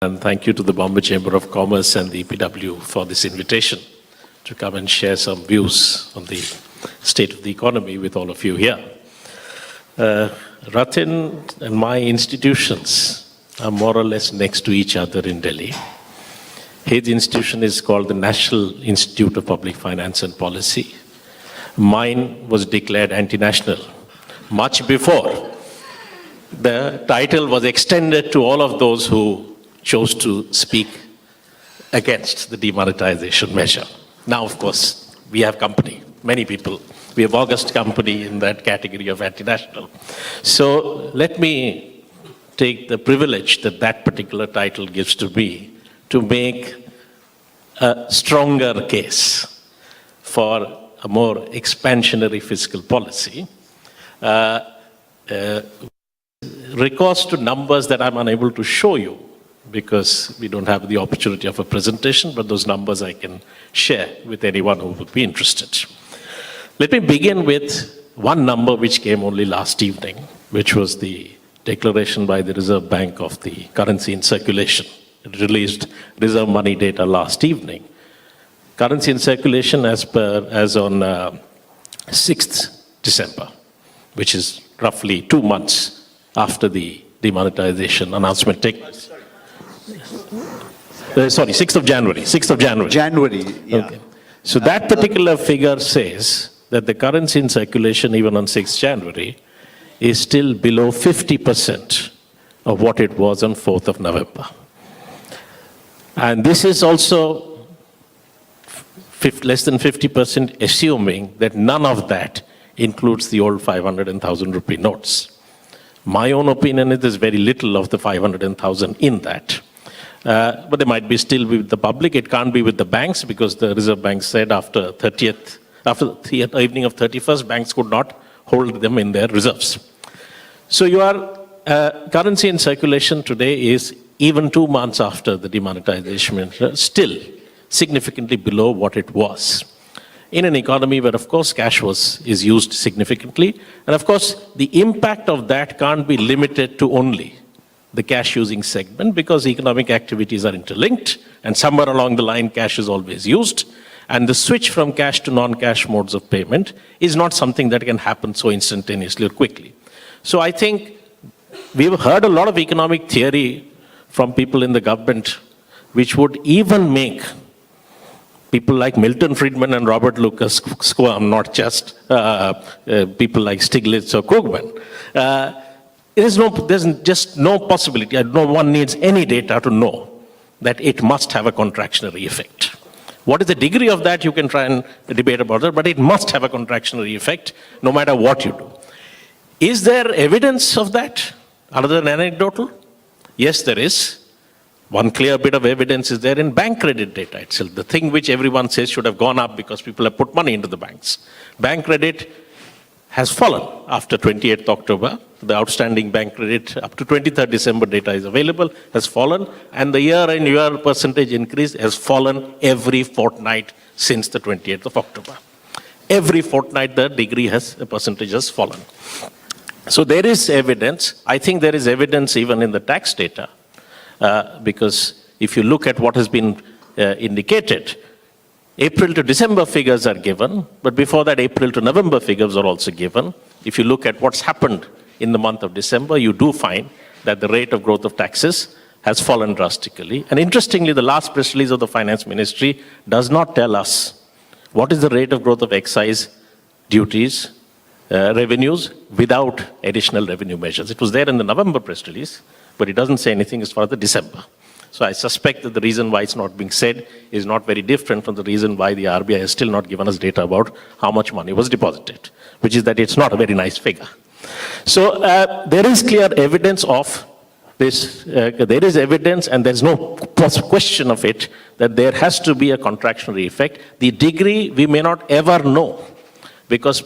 And thank you to the Bombay Chamber of Commerce and the EPW for this invitation to come and share some views on the state of the economy with all of you here. Ratin and my institutions are more or less next to each other in Delhi. His institution is called the National Institute of Public Finance and Policy. Mine was declared anti-national much before the title was extended to all of those who chose to speak against the demonetization measure. Now, of course, we have company, many people. We have august company in that category of anti-national. So let me take the privilege that that particular title gives to me to make a stronger case for a more expansionary fiscal policy. Recourse to numbers that I'm unable to show you because we don't have the opportunity of a presentation, but those numbers I can share with anyone who would be interested. Let me begin with one number which came only last evening, which was the declaration by the Reserve Bank of the currency in circulation. It released reserve money data last evening. Currency in circulation as on 6th December, which is roughly 2 months after the demonetization announcement took place. Sorry, 6th of January. 6th of January. January, yeah. Okay. So that particular figure says that the currency in circulation even on 6th January is still below 50% of what it was on 4th of November. And this is also less than 50% assuming that none of that includes the old 500 and 1,000 rupee notes. My own opinion is there's very little of the 500 and 1,000 in that. But they might be still with the public. It can't be with the banks because the Reserve Bank said after the evening of 31st, banks could not hold them in their reserves. So your currency in circulation today is even 2 months after the demonetization, still significantly below what it was. In an economy where, of course, cash is used significantly. And of course, the impact of that can't be limited to only the cash using segment because economic activities are interlinked and somewhere along the line cash is always used. And the switch from cash to non-cash modes of payment is not something that can happen so instantaneously or quickly. So I think we've heard a lot of economic theory from people in the government which would even make people like Milton Friedman and Robert Lucas squirm, not just people like Stiglitz or Krugman. There's just no possibility, no one needs any data to know that it must have a contractionary effect. What is the degree of that, you can try and debate about it, but it must have a contractionary effect no matter what you do. Is there evidence of that other than anecdotal? Yes, there is. One clear bit of evidence is there in bank credit data itself, the thing which everyone says should have gone up because people have put money into the banks. Bank credit has fallen after 28th October. The outstanding bank credit up to 23rd December data is available, has fallen, and the year-on-year percentage increase has fallen every fortnight since the 28th of October. Every fortnight the percentage has fallen. So there is evidence. I think there is evidence even in the tax data. Because if you look at what has been indicated, April to December figures are given, but before that April to November figures are also given. If you look at what's happened in the month of December, you do find that the rate of growth of taxes has fallen drastically. And interestingly, the last press release of the Finance Ministry does not tell us what is the rate of growth of excise duties, revenues without additional revenue measures. It was there in the November press release, but it doesn't say anything as far as the December. So I suspect that the reason why it's not being said is not very different from the reason why the RBI has still not given us data about how much money was deposited, which is that it's not a very nice figure. So there is clear evidence of this. There is evidence, and there's no question of it, that there has to be a contractionary effect. The degree we may not ever know, because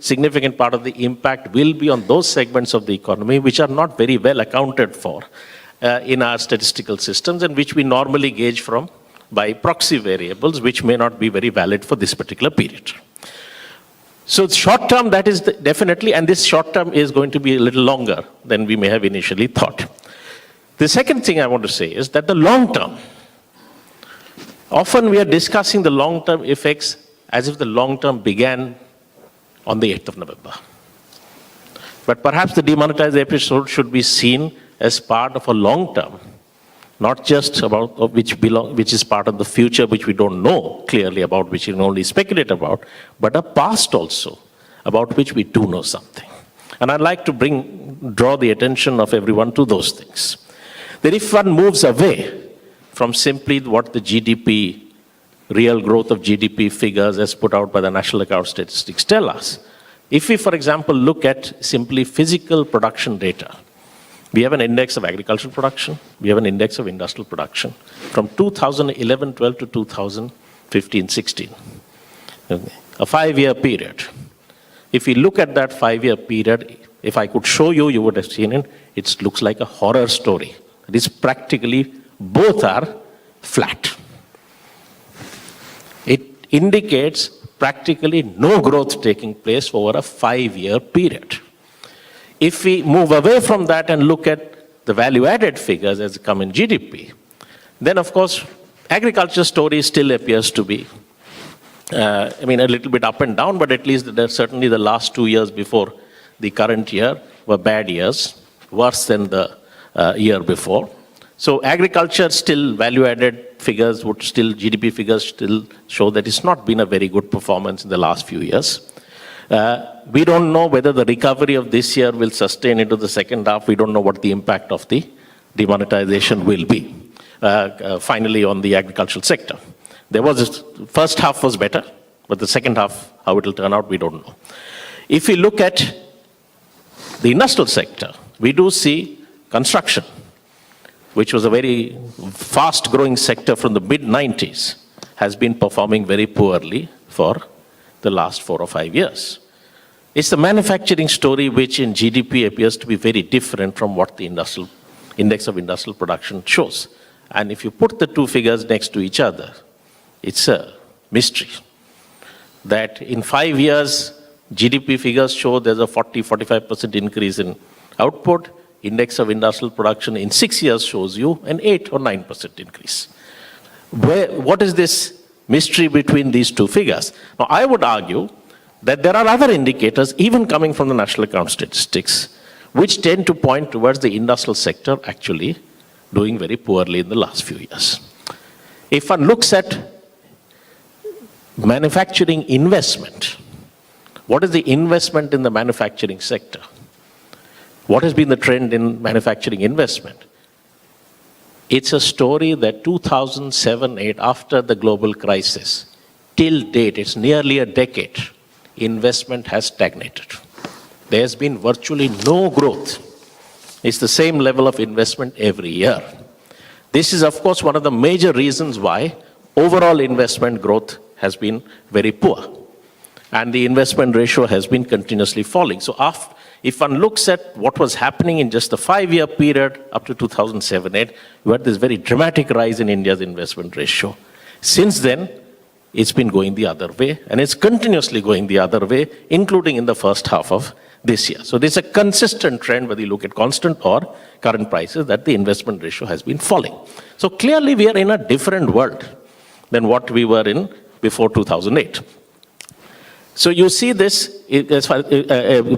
significant part of the impact will be on those segments of the economy which are not very well accounted for in our statistical systems and which we normally gauge by proxy variables, which may not be very valid for this particular period. So short term, that is definitely, and this short term is going to be a little longer than we may have initially thought. The second thing I want to say is that the long term, often we are discussing the long-term effects as if the long term began on the 8th of November. But perhaps the demonetization episode should be seen as part of a long term, not just about which is part of the future, which we don't know clearly about, which we can only speculate about, but a past also, about which we do know something. And I'd like to draw the attention of everyone to those things. That if one moves away from simply what the GDP, real growth of GDP figures as put out by the National Account Statistics tell us, if we, for example, look at simply physical production data, we have an index of agricultural production, we have an index of industrial production from 2011-12 to 2015-16, a 5-year period. If we look at that 5-year period, if I could show you, you would have seen it, it looks like a horror story. It is practically, both are flat. It indicates practically no growth taking place over a 5-year period. If we move away from that and look at the value-added figures as come in GDP, then of course, agriculture story still appears to be, a little bit up and down, but at least certainly the last 2 years before the current year were bad years, worse than the year before. So agriculture still, value-added figures would still, GDP figures still show that it's not been a very good performance in the last few years. We don't know whether the recovery of this year will sustain into the second half. We don't know what the impact of the demonetization will be, finally on the agricultural sector. First half was better, but the second half, how it will turn out, we don't know. If we look at the industrial sector, we do see construction, which was a very fast-growing sector from the mid-90s, has been performing very poorly for the last 4 or 5 years. It's the manufacturing story which in GDP appears to be very different from what the index of industrial production shows. And if you put the two figures next to each other, it's a mystery. That in 5 years, GDP figures show there's a 40-45% increase in output. Index of industrial production in 6 years shows you an 8 or 9% increase. What is this mystery between these two figures? Now, I would argue that there are other indicators, even coming from the National Account Statistics, which tend to point towards the industrial sector actually doing very poorly in the last few years. If one looks at manufacturing investment, what is the investment in the manufacturing sector? What has been the trend in manufacturing investment? It's a story that 2007-8, after the global crisis, till date, it's nearly a decade, investment has stagnated. There's been virtually no growth. It's the same level of investment every year. This is, of course, one of the major reasons why overall investment growth has been very poor. And the investment ratio has been continuously falling. So if one looks at what was happening in just the 5-year period up to 2007-8, we had this very dramatic rise in India's investment ratio. Since then, it's been going the other way, and it's continuously going the other way, including in the first half of this year. So there's a consistent trend, whether you look at constant or current prices, that the investment ratio has been falling. So clearly we are in a different world than what we were in before 2008. So you see this,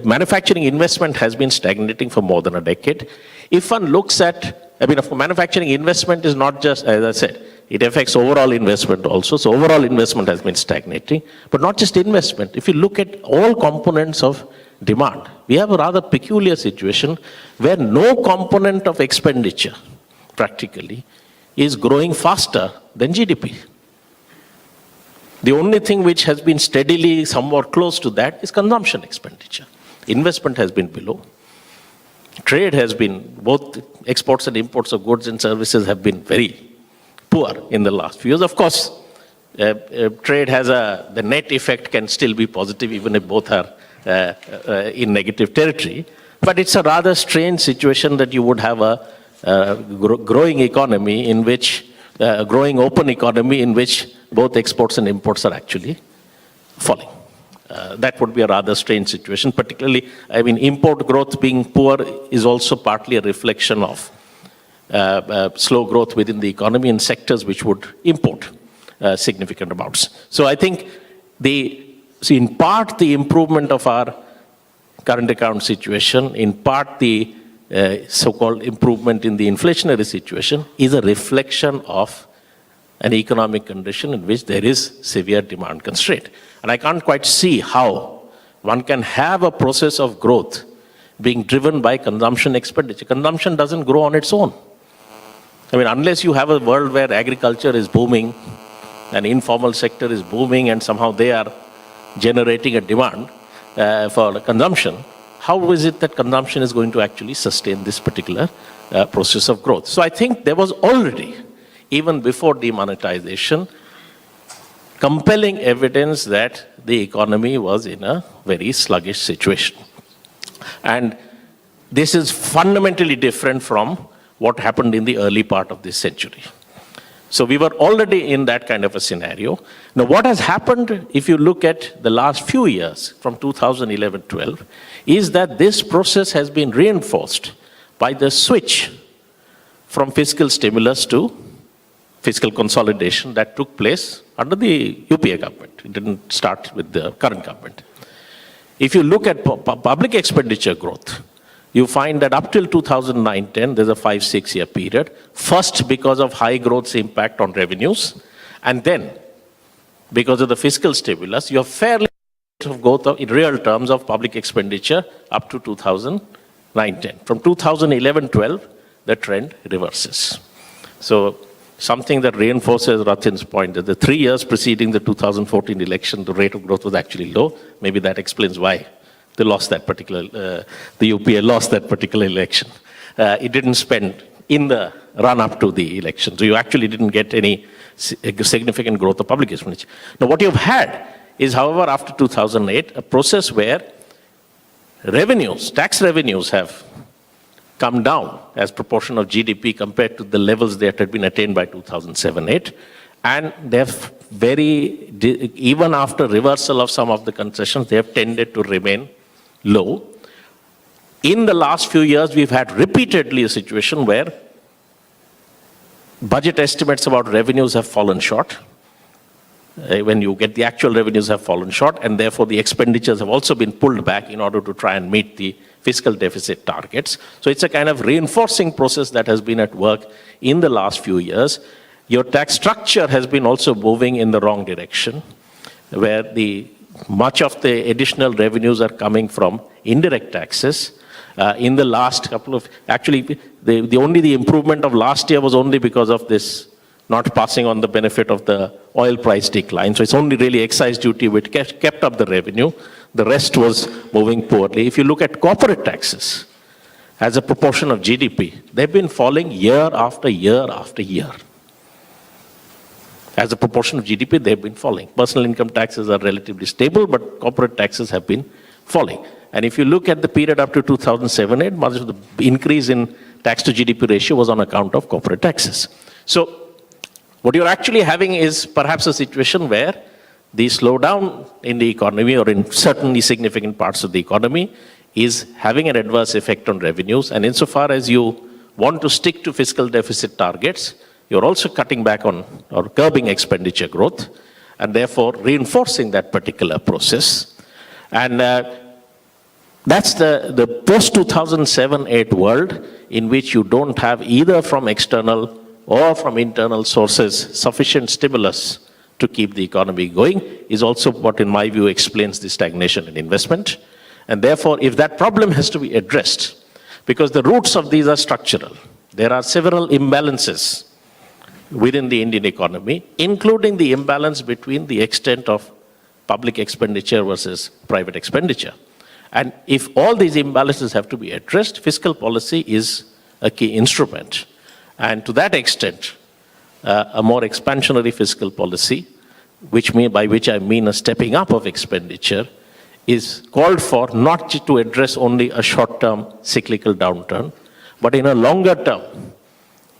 manufacturing investment has been stagnating for more than a decade. If one looks at, manufacturing investment is not just, as I said, it affects overall investment also. So overall investment has been stagnating, but not just investment. If you look at all components of demand, we have a rather peculiar situation where no component of expenditure, practically, is growing faster than GDP. The only thing which has been steadily somewhat close to that is consumption expenditure. Investment has been below. Trade has been, both exports and imports of goods and services have been very poor in the last few years. Of course, trade has the net effect can still be positive even if both are in negative territory. But it's a rather strange situation that you would have a growing economy in which, growing open economy in which both exports and imports are actually falling. That would be a rather strange situation, particularly, import growth being poor is also partly a reflection of slow growth within the economy in sectors which would import significant amounts. So I think in part the improvement of our current account situation, in part the so-called improvement in the inflationary situation is a reflection of an economic condition in which there is severe demand constraint. And I can't quite see how one can have a process of growth being driven by consumption expenditure. Consumption doesn't grow on its own. I mean, unless you have a world where agriculture is booming, and informal sector is booming, and somehow they are generating a demand for consumption, how is it that consumption is going to actually sustain this particular process of growth? So I think there was already, even before demonetization, compelling evidence that the economy was in a very sluggish situation. And this is fundamentally different from what happened in the early part of this century. So we were already in that kind of a scenario. Now what has happened, if you look at the last few years, from 2011-12, is that this process has been reinforced by the switch from fiscal stimulus to fiscal consolidation that took place under the UPA government. It didn't start with the current government. If you look at public expenditure growth, you find that up till 2009-10, there's a 5-6 year period. First, because of high growth's impact on revenues, and then because of the fiscal stimulus, you have fairly of growth in real terms of public expenditure up to 2009-10. From 2011-12, the trend reverses. So something that reinforces Ratin's point that the 3 years preceding the 2014 election, the rate of growth was actually low. Maybe that explains why they lost that particular, the UPA lost that particular election. It didn't spend in the run-up to the election. So you actually didn't get any significant growth of public expenditure. Now what you've had is, however, after 2008, a process where revenues, tax revenues have come down as proportion of GDP compared to the levels that had been attained by 2007-8. And they've even after reversal of some of the concessions, they have tended to remain low. In the last few years, we've had repeatedly a situation where budget estimates about revenues have fallen short. When you get the actual revenues have fallen short, and therefore the expenditures have also been pulled back in order to try and meet the fiscal deficit targets. So it's a kind of reinforcing process that has been at work in the last few years. Your tax structure has been also moving in the wrong direction, where much of the additional revenues are coming from indirect taxes. In the last couple of, actually, the improvement of last year was only because of this not passing on the benefit of the oil price decline. So it's only really excise duty which kept up the revenue. The rest was moving poorly. If you look at corporate taxes as a proportion of GDP, they've been falling year after year after year. As a proportion of GDP, they've been falling. Personal income taxes are relatively stable, but corporate taxes have been falling. And if you look at the period up to 2007-8, much of the increase in tax to GDP ratio was on account of corporate taxes. So what you're actually having is perhaps a situation where the slowdown in the economy, or in certainly significant parts of the economy, is having an adverse effect on revenues. And insofar as you want to stick to fiscal deficit targets, you're also cutting back on or curbing expenditure growth, and therefore reinforcing that particular process. And that's the post-2007-8 world in which you don't have either from external or from internal sources sufficient stimulus to keep the economy going, is also what, in my view, explains the stagnation in investment. And therefore, if that problem has to be addressed, because the roots of these are structural, there are several imbalances within the Indian economy, including the imbalance between the extent of public expenditure versus private expenditure. And if all these imbalances have to be addressed, fiscal policy is a key instrument. And to that extent, a more expansionary fiscal policy, by which I mean a stepping up of expenditure, is called for not to address only a short-term cyclical downturn, but in a longer term,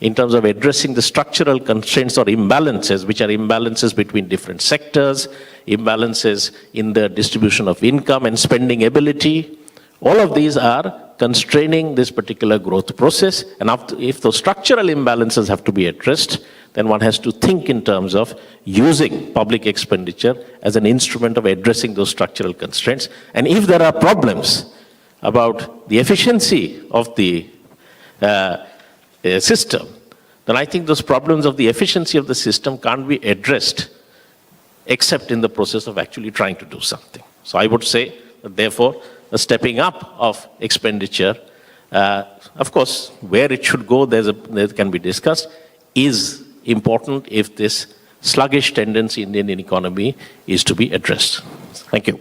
in terms of addressing the structural constraints or imbalances, which are imbalances between different sectors, imbalances in the distribution of income and spending ability. All of these are constraining this particular growth process. And if those structural imbalances have to be addressed, then one has to think in terms of using public expenditure as an instrument of addressing those structural constraints. And if there are problems about the efficiency of the system, then I think those problems of the efficiency of the system can't be addressed except in the process of actually trying to do something. So I would say that therefore, the stepping up of expenditure, of course, where it should go, there can be discussed, is important if this sluggish tendency in the Indian economy is to be addressed. Thank you.